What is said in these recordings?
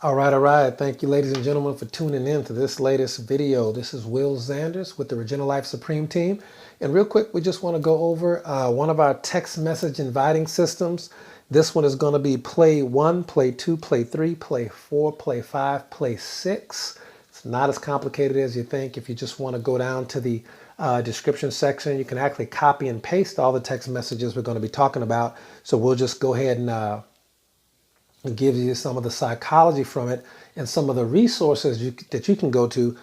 All right, all right. Thank you, ladies and gentlemen, for tuning in to this latest video. This is Will Zanders with the Regina Life Supreme team. And real quick, we just want to go over one of our text message inviting systems. This one is going to be play 1, play 2, play 3, play 4, play 5, play 6. It's not as complicated as you think. If you just want to go down to the description section, you can actually copy and paste all the text messages we're going to be talking about. So we'll just go ahead and give you some of the psychology from it and some of the resources that you can go to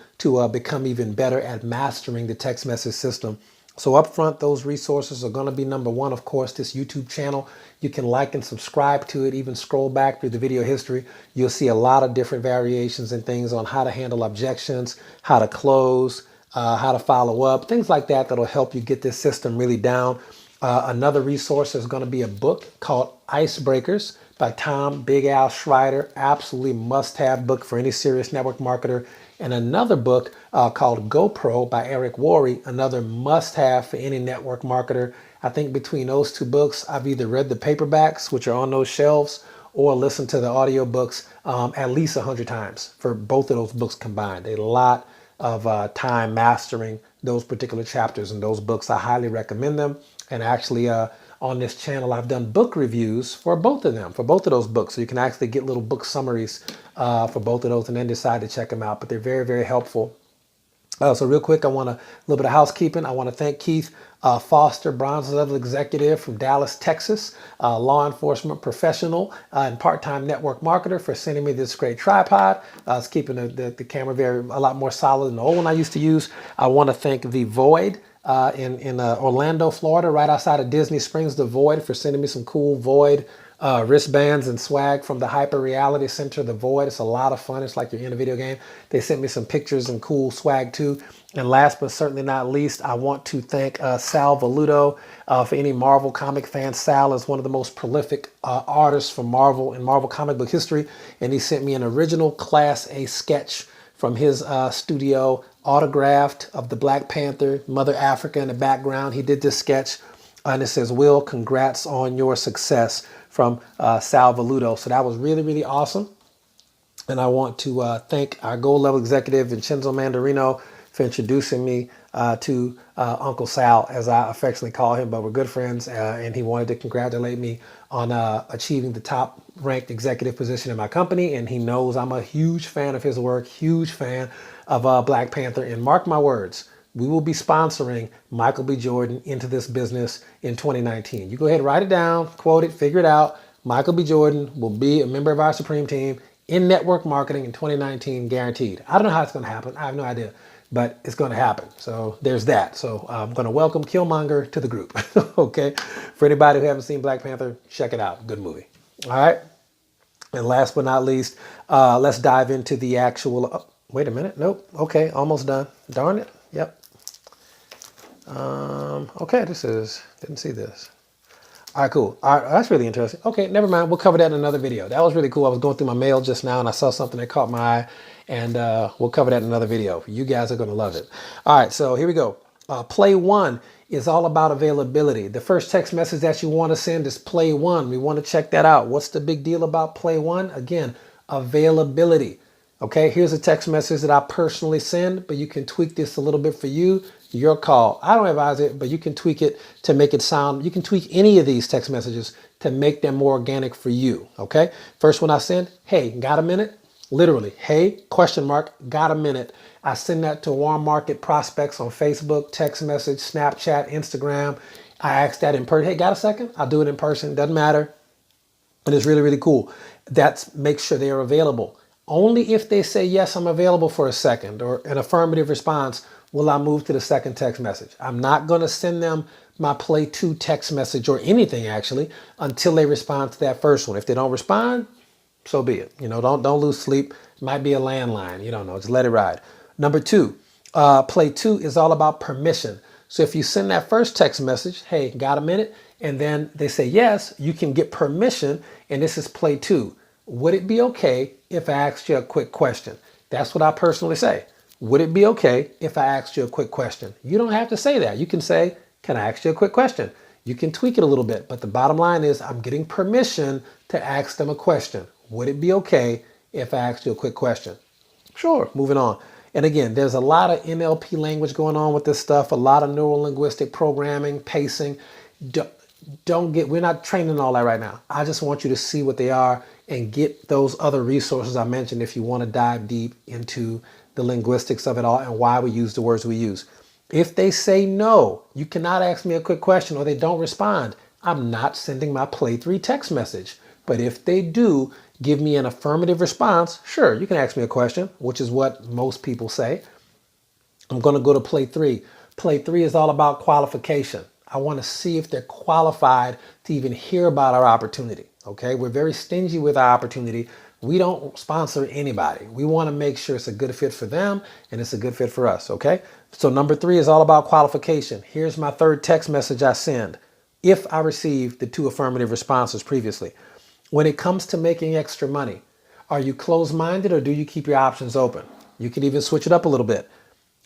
become even better at mastering the text message system. So up front, those resources are going to be number one, of course, this YouTube channel. You can like and subscribe to it, even scroll back through the video history. You'll see a lot of different variations and things on how to handle objections, how to close, how to follow up, things like that that'll help you get this system really down. Another resource is going to be a book called Icebreakers by Tom Big Al Schreider. Absolutely must-have book for any serious network marketer. And another book called GoPro by Eric Worre, another must-have for any network marketer. I think between those two books, I've either read the paperbacks, which are on those shelves, or listened to the audiobooks at least 100 times for both of those books combined. A lot of time mastering those particular chapters in those books. I highly recommend them. And actually on this channel, I've done book reviews for both of them, for both of those books. So you can actually get little book summaries for both of those and then decide to check them out. But they're very, very helpful. So real quick, I want a little bit of housekeeping. I want to thank Keith Foster, bronze level executive from Dallas, Texas, law enforcement professional and part-time network marketer, for sending me this great tripod. It's keeping the camera a lot more solid than the old one I used to use. I want to thank The Void in Orlando, Florida, right outside of Disney Springs, The Void, for sending me some cool Void wristbands and swag from the Hyper Reality Center, The Void. It's a lot of fun. It's like you're in a video game. They sent me some pictures and cool swag too. And last but certainly not least, I want to thank Sal Valuto. For any Marvel comic fans, Sal is one of the most prolific artists from Marvel in Marvel comic book history. And he sent me an original Class A sketch from his studio, autographed, of the Black Panther, Mother Africa in the background. He did this sketch and it says, "Will, congrats on your success," from Sal Valuto. So that was really, really awesome. And I want to thank our gold level executive, Vincenzo Mandarino, for introducing me to Uncle Sal, as I affectionately call him, but we're good friends. And he wanted to congratulate me on achieving the top ranked executive position in my company. And he knows I'm a huge fan of his work, huge fan of Black Panther. And mark my words, we will be sponsoring Michael B. Jordan into this business in 2019. You go ahead, write it down, quote it, figure it out. Michael B. Jordan will be a member of our Supreme team in network marketing in 2019, guaranteed. I don't know how it's going to happen. I have no idea, but it's going to happen. So there's that. So I'm going to welcome Killmonger to the group. Okay. For anybody who haven't seen Black Panther, check it out. Good movie. All right. And last but not least, let's dive into the actual, oh, wait a minute. Nope. Okay. Almost done. Darn it. Yep. Okay. Didn't see this. All right, cool. All right, that's really interesting. Okay, never mind. We'll cover that in another video. That was really cool. I was going through my mail just now and I saw something that caught my eye, and we'll cover that in another video. You guys are going to love it. All right, so here we go. Play 1 is all about availability. The first text message that you want to send is play 1. We want to check that out. What's the big deal about play 1? Again, availability. Okay, here's a text message that I personally send, but you can tweak this a little bit for you. Your call. I don't advise it, but you can tweak it to make it sound, you can tweak any of these text messages to make them more organic for you. Okay. First one I send, "Hey, got a minute?" Literally, "Hey, question mark, got a minute." I send that to warm market prospects on Facebook, text message, Snapchat, Instagram. I ask that in person. "Hey, got a second?" I'll do it in person. Doesn't matter. And it's really, really cool. That makes sure they are available. Only if they say, "Yes, I'm available for a second," or an affirmative response, will I move to the second text message. I'm not going to send them my play 2 text message or anything actually until they respond to that first one. If they don't respond, so be it. You know, don't lose sleep. It might be a landline. You don't know. Just let it ride. Number 2, play 2 is all about permission. So if you send that first text message, "Hey, got a minute?" and then they say yes, you can get permission. And this is play 2. Would it be okay if I asked you a quick question? That's what I personally say. Would it be okay if I asked you a quick question? You don't have to say that. You can say, "Can I ask you a quick question?" You can tweak it a little bit, but the bottom line is I'm getting permission to ask them a question. Would it be okay if I asked you a quick question? Sure, moving on. And again, there's a lot of NLP language going on with this stuff, a lot of neuro-linguistic programming, pacing. We're not training all that right now. I just want you to see what they are and get those other resources I mentioned if you want to dive deep into the linguistics of it all and why we use the words we use. If they say no, you cannot ask me a quick question, or they don't respond, I'm not sending my play 3 text message. But if they do give me an affirmative response, sure, you can ask me a question, which is what most people say. I'm going to go to play 3. Play 3 is all about qualification. I want to see if they're qualified to even hear about our opportunity. Okay, we're very stingy with our opportunity. We don't sponsor anybody. We want to make sure it's a good fit for them and it's a good fit for us. Okay, so number 3 is all about qualification. Here's my third text message I send if I receive the 2 affirmative responses previously. When it comes to making extra money, are you closed-minded or do you keep your options open? You can even switch it up a little bit.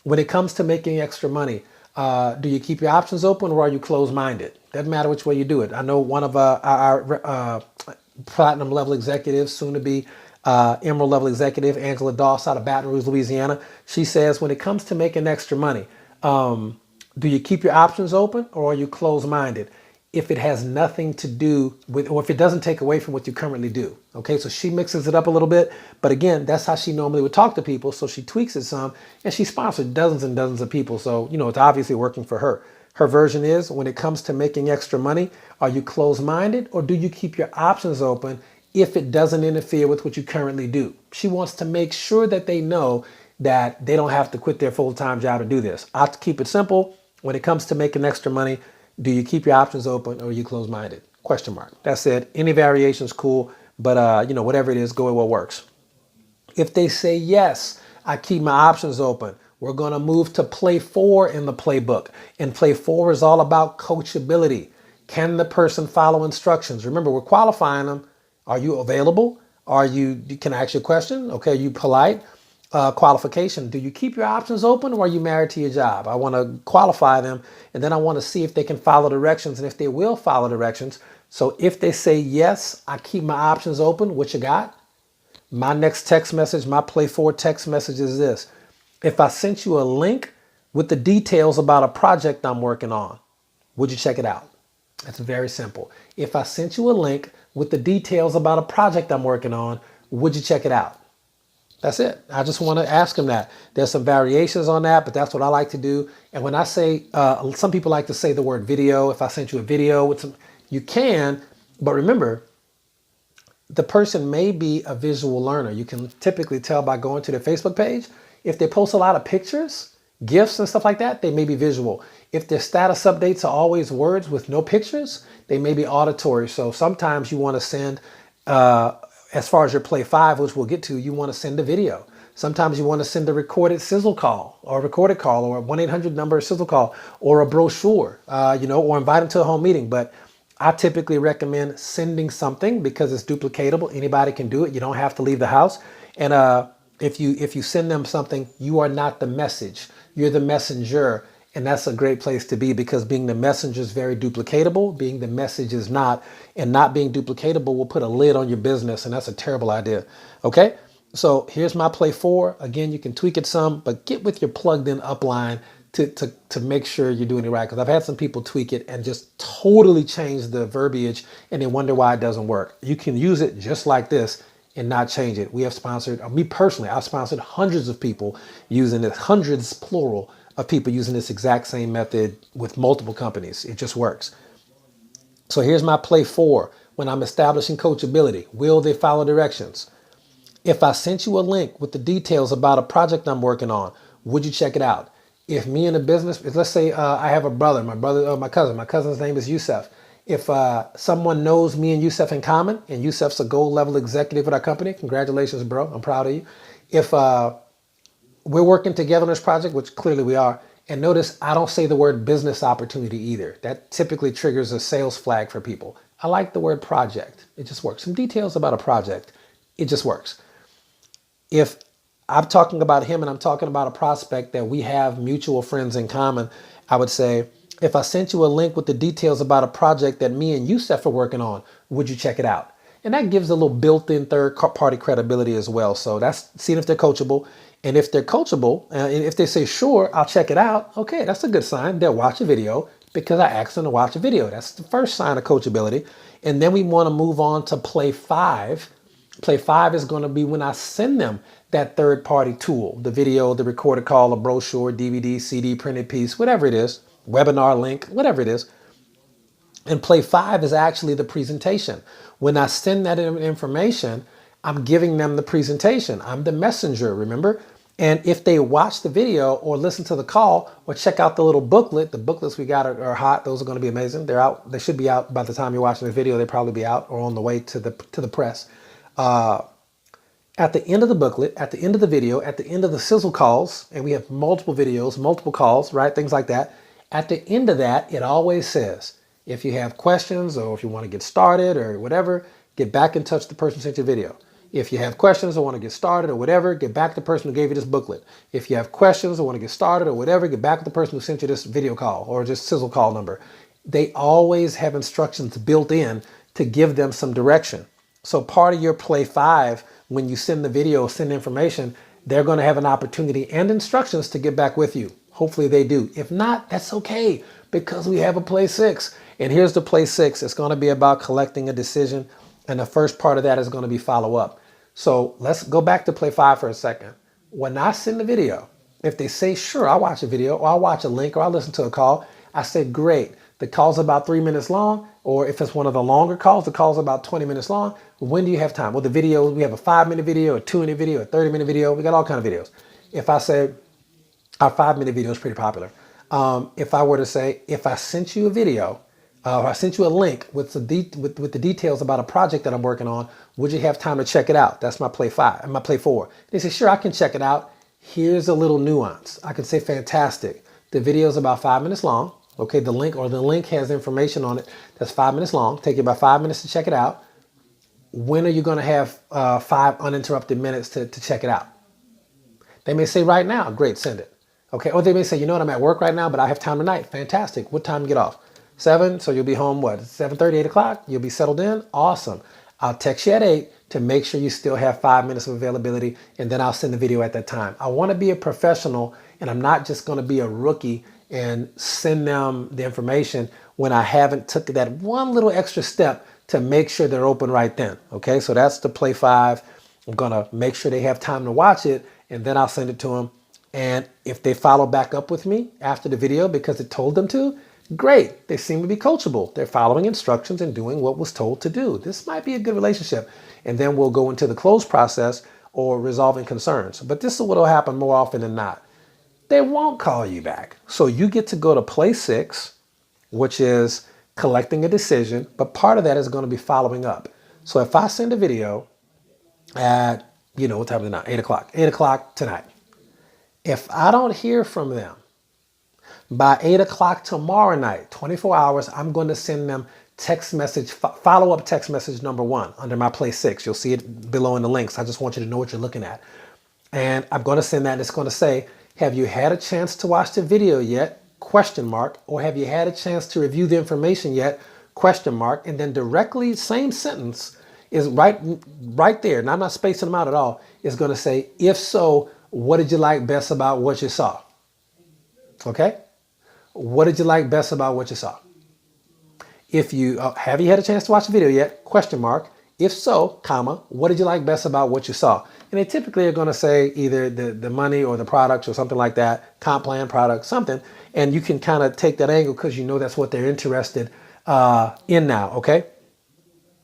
When it comes to making extra money, do you keep your options open or are you closed-minded? Doesn't matter which way you do it. I know one of our platinum level executives, soon to be emerald level executive, Angela Doss out of Baton Rouge, Louisiana. She says, when it comes to making extra money, do you keep your options open or are you closed-minded? If it has nothing to do with, or if it doesn't take away from what you currently do. Okay, so she mixes it up a little bit, but again, that's how she normally would talk to people. So she tweaks it some, and she sponsored dozens and dozens of people. So, you know, it's obviously working for her. Her version is, when it comes to making extra money, are you closed-minded or do you keep your options open if it doesn't interfere with what you currently do? She wants to make sure that they know that they don't have to quit their full-time job to do this. I'll keep it simple. When it comes to making extra money, do you keep your options open or are you closed-minded? Question mark. That's it. Any variation is cool, but you know, whatever it is, go with what works. If they say yes, I keep my options open, we're going to move to play 4 in the playbook. And play 4 is all about coachability. Can the person follow instructions? Remember, we're qualifying them. Are you available? Can I ask you a question? Okay, are you polite? Qualification. Do you keep your options open or are you married to your job? I want to qualify them and then I want to see if they can follow directions and if they will follow directions. So if they say yes, I keep my options open. What you got? My next text message, my play 4 text message is this. If I sent you a link with the details about a project I'm working on, would you check it out? That's very simple. If I sent you a link with the details about a project I'm working on, would you check it out? That's it. I just want to ask them that. There's some variations on that, but that's what I like to do. And when I say, some people like to say the word video. If I sent you a video with some, you can, but remember, the person may be a visual learner. You can typically tell by going to their Facebook page. If they post a lot of pictures, GIFs and stuff like that, they may be visual. If their status updates are always words with no pictures, they may be auditory. So sometimes you want to send, as far as your play 5, which we'll get to, you want to send a video. Sometimes you want to send a recorded sizzle call or a recorded call or a 1-800 number sizzle call or a brochure, or invite them to a home meeting. But I typically recommend sending something because it's duplicatable. Anybody can do it. You don't have to leave the house. And if you send them something, you are not the message. You're the messenger. And that's a great place to be because being the messenger is very duplicatable. Being the message is not. And not being duplicatable will put a lid on your business. And that's a terrible idea. Okay. So here's my play 4. Again, you can tweak it some, but get with your plugged in upline to make sure you're doing it right. Because I've had some people tweak it and just totally change the verbiage and they wonder why it doesn't work. You can use it just like this and not change it. We have sponsored, me personally, I've sponsored hundreds of people using this, hundreds plural of people using this exact same method with multiple companies. It just works. So here's my play 4. When I'm establishing coachability, will they follow directions? If I sent you a link with the details about a project I'm working on, would you check it out? If me and a business, let's say I have a brother, my cousin's name is Yusef. If someone knows me and Yusef in common, and Yusef's a gold level executive at our company, congratulations, bro. I'm proud of you. If we're working together on this project, which clearly we are, and notice I don't say the word business opportunity either. That typically triggers a sales flag for people. I like the word project. It just works. Some details about a project. It just works. If I'm talking about him and I'm talking about a prospect that we have mutual friends in common, I would say, if I sent you a link with the details about a project that me and Yusef are working on, would you check it out? And that gives a little built-in third-party credibility as well. So that's seeing if they're coachable. And if they're coachable, and if they say, sure, I'll check it out, okay, that's a good sign. They'll watch a video because I asked them to watch a video. That's the first sign of coachability. And then we want to move on to play 5. Play 5 is going to be when I send them that third-party tool, the video, the recorded call, a brochure, DVD, CD, printed piece, whatever it is, webinar link, whatever it is. And play 5 is actually the presentation. When I send that information, I'm giving them the presentation. I'm the messenger, remember? And if they watch the video or listen to the call or check out the little booklet, the booklets we got are hot. Those are going to be amazing. They're out. They should be out by the time you're watching the video. They'll probably be out or on the way to the press. At the end of the booklet, at the end of the video, at the end of the sizzle calls, and we have multiple videos, multiple calls, right? Things like that. At the end of that, it always says, if you have questions or if you want to get started or whatever, get back in touch with the person who sent your video. If you have questions or want to get started or whatever, get back to the person who gave you this booklet. If you have questions or want to get started or whatever, get back to the person who sent you this video call or just sizzle call number. They always have instructions built in to give them some direction. So part of your play 5, when you send the video, send information, they're going to have an opportunity and instructions to get back with you. Hopefully they do. If not, that's okay because we have a play 6. And here's the play 6. It's going to be about collecting a decision. And the first part of that is going to be follow up. So let's go back to play 5 for a second. When I send the video, if they say, sure, I'll watch a video or I'll watch a link or I'll listen to a call, I say, great. The call's about 3 minutes long. Or if it's one of the longer calls, the call's about 20 minutes long. When do you have time? Well, the video, we have a 5-minute video, a 2-minute video, a 30-minute video. We got all kinds of videos. If I say our 5-minute video is pretty popular. If I were to say, if I sent you a video, I sent you a link with the details about a project that I'm working on, would you have time to check it out? That's my play 5 and my play 4. They say, sure, I can check it out. Here's a little nuance. I can say, fantastic. The video is about 5 minutes long. Okay, the link has information on it that's 5 minutes long. Take you about 5 minutes to check it out. When are you going to have 5 uninterrupted minutes to check it out? They may say right now. Great, send it. Okay, or they may say, you know what, I'm at work right now, but I have time tonight. Fantastic. What time to get off? 7, so you'll be home, what, 7:30, 8 o'clock? You'll be settled in? Awesome. I'll text you at 8 to make sure you still have 5 minutes of availability, and then I'll send the video at that time. I want to be a professional, and I'm not just going to be a rookie and send them the information when I haven't took that one little extra step to make sure they're open right then. Okay, so that's the play 5. I'm going to make sure they have time to watch it, and then I'll send it to them. And if they follow back up with me after the video because it told them to, great. They seem to be coachable. They're following instructions and doing what was told to do. This might be a good relationship. And then we'll go into the close process or resolving concerns. But this is what will happen more often than not. They won't call you back. So you get to go to play 6, which is collecting a decision. But part of that is going to be following up. So if I send a video at, what time is it now? 8 o'clock. 8 o'clock tonight. If I don't hear from them by 8 o'clock tomorrow night, 24 hours, I'm going to send them text message, follow-up text message number 1 under my play 6. You'll see it below in the links. I just want you to know what you're looking at. And I'm going to send that, and it's going to say, have you had a chance to watch the video yet? ? Or have you had a chance to review the information yet? ? And then directly, same sentence is right there. And I'm not spacing them out at all. It's going to say, if so, what did you like best about what you saw? Okay? What did you like best about what you saw? If you have you had a chance to watch the video yet? ? If so, comma, what did you like best about what you saw? And they typically are going to say either the money or the products or something like that, comp plan, product, something. And you can kind of take that angle because you know that's what they're interested in now. Okay.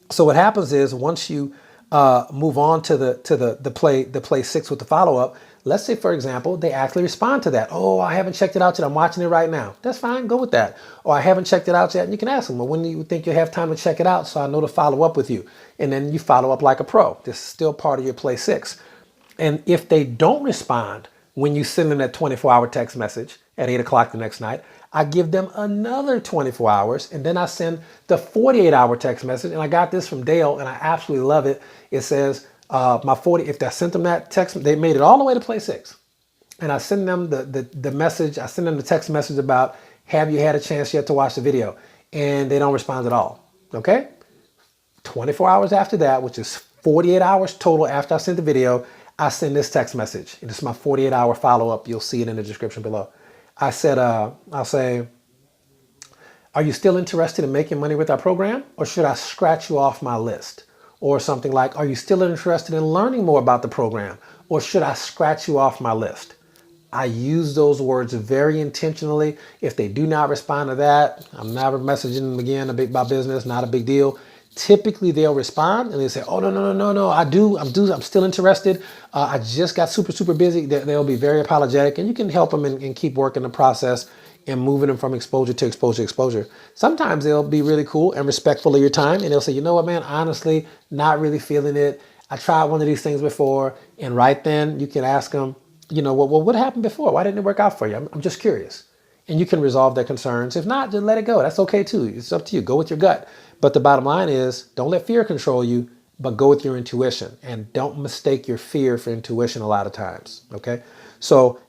So what happens is once you move on to the play 6 with the follow up. Let's say, for example, they actually respond to that. Oh, I haven't checked it out yet. I'm watching it right now. That's fine. Go with that. Or I haven't checked it out yet. And you can ask them, well, when do you think you'll have time to check it out so I know to follow up with you? And then you follow up like a pro. This is still part of your play 6. And if they don't respond when you send them that 24-hour text message at 8 o'clock the next night, I give them another 24 hours. And then I send the 48-hour text message. And I got this from Dale, and I absolutely love it. It says, if I sent them that text, they made it all the way to play 6. And I send them the message, I send them the text message about, have you had a chance yet to watch the video? And they don't respond at all. Okay? 24 hours after that, which is 48 hours total after I sent the video, I send this text message. And this is my 48-hour follow-up. You'll see it in the description below. I said, I'll say, are you still interested in making money with our program, or should I scratch you off my list? Or something like, are you still interested in learning more about the program, or should I scratch you off my list? I use those words very intentionally. If they do not respond to that, I'm never messaging them again about business, not a big deal. Typically they'll respond and they say, oh, no, I'm still interested. I just got super busy. They'll be very apologetic, and you can help them and keep working the process and moving them from exposure to exposure to exposure. Sometimes they'll be really cool and respectful of your time, and they'll say, you know what, man, honestly, not really feeling it. I tried one of these things before, and right then you can ask them, you know, well, what happened before? Why didn't it work out for you? I'm just curious. And you can resolve their concerns. If not, just let it go. That's okay too. It's up to you. Go with your gut. But the bottom line is, don't let fear control you, but go with your intuition. And don't mistake your fear for intuition a lot of times. Okay? So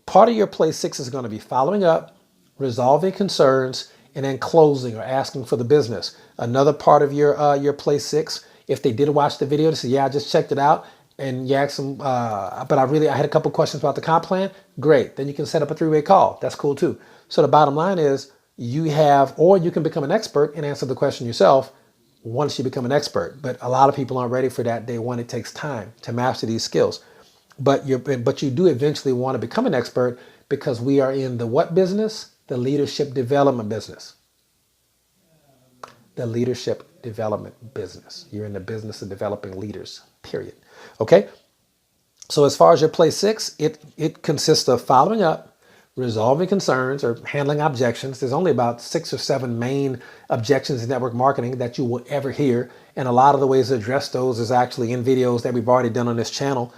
part of your play 6 is going to be following up, resolving concerns, and then closing or asking for the business. Another part of your play 6, if they did watch the video, they say, yeah, I just checked it out, and you ask them, but I had a couple questions about the comp plan. Great. Then you can set up a 3-way call. That's cool too. So the bottom line is, or you can become an expert and answer the question yourself once you become an expert. But a lot of people aren't ready for that day one. It takes time to master these skills. But you do eventually want to become an expert, because we are in the what business? The leadership development business. The leadership development business. You're in the business of developing leaders, period. Okay? So as far as your play 6, it consists of following up, resolving concerns, or handling objections. There's only about 6 or 7 main objections in network marketing that you will ever hear. And a lot of the ways to address those is actually in videos that we've already done on this channel.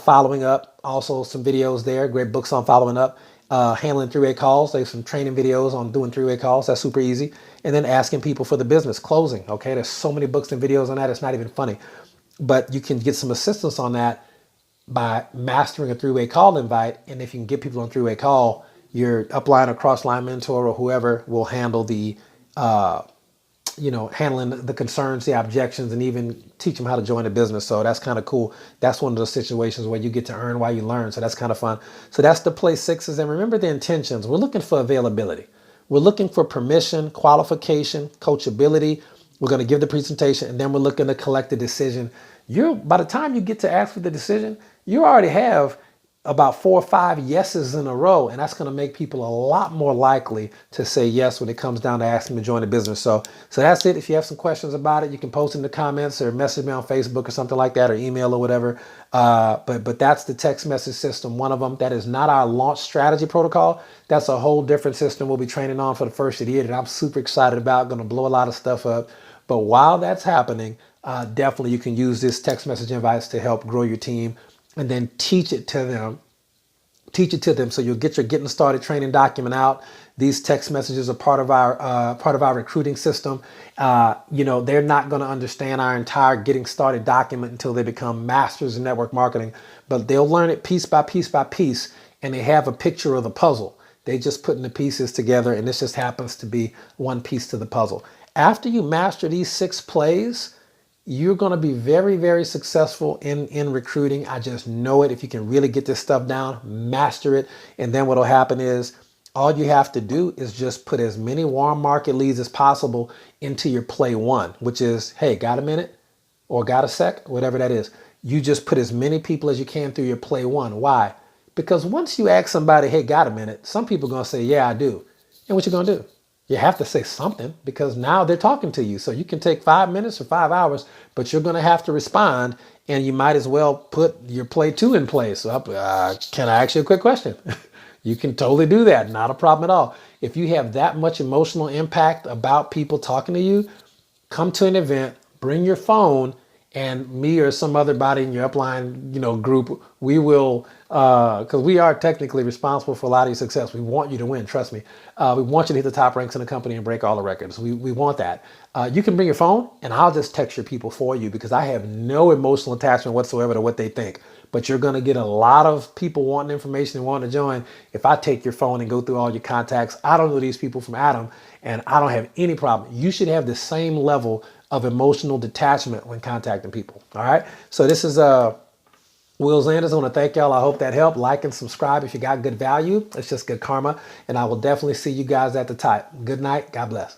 Following up, also some videos there, great books on following up. Handling 3-way calls. There's some training videos on doing 3-way calls. That's super easy. And then asking people for the business, closing. Okay, there's so many books and videos on that. It's not even funny. But you can get some assistance on that by mastering a 3-way call invite. And if you can get people on 3-way call, your upline or cross-line mentor or whoever will handle the, handling the concerns, the objections, and even teach them how to join a business. So that's kind of cool. That's one of those situations where you get to earn while you learn. So that's kind of fun. So that's the play 6s. And remember the intentions. We're looking for availability. We're looking for permission, qualification, coachability. We're going to give the presentation, and then we're looking to collect the decision. By the time you get to ask for the decision, you already have about 4 or 5 yeses in a row, and that's going to make people a lot more likely to say yes when it comes down to asking to join the business. So that's it. If you have some questions about it, you can post in the comments or message me on Facebook or something like that, or email or whatever. But that's the text message system, one of them. That is not our launch strategy protocol. That's a whole different system we'll be training on for the first of the year that I'm super excited about. Going to blow a lot of stuff up. But while that's happening, definitely you can use this text message invites to help grow your team, and then teach it to them. So you'll get your getting started training document out. These text messages are part of our recruiting system. They're not going to understand our entire getting started document until they become masters in network marketing, but they'll learn it piece by piece by piece, and they have a picture of the puzzle. They just putting the pieces together, and this just happens to be one piece to the puzzle. After you master these 6 plays, you're going to be very, very successful in recruiting. I just know it. If you can really get this stuff down, master it. And then what will happen is all you have to do is just put as many warm market leads as possible into your play 1, which is, hey, got a minute or got a sec, whatever that is. You just put as many people as you can through your play 1. Why? Because once you ask somebody, hey, got a minute, some people are going to say, yeah, I do. And what you going to do? You have to say something, because now they're talking to you. So you can take 5 minutes or 5 hours, but you're going to have to respond, and you might as well put your play 2 in place. So can I ask you a quick question? You can totally do that. Not a problem at all. If you have that much emotional impact about people talking to you, come to an event, bring your phone, and me or some other body in your upline, group, we will, because we are technically responsible for a lot of your success. We want you to win, trust me. We want you to hit the top ranks in the company and break all the records. We want that. You can bring your phone, and I'll just text your people for you, because I have no emotional attachment whatsoever to what they think. But you're going to get a lot of people wanting information and wanting to join if I take your phone and go through all your contacts. I don't know these people from Adam, and I don't have any problem. You should have the same level of emotional detachment when contacting people. All right. So this is Will Zanders. I want to thank y'all. I hope that helped. Like and subscribe if you got good value. It's just good karma. And I will definitely see you guys at the type. Good night. God bless.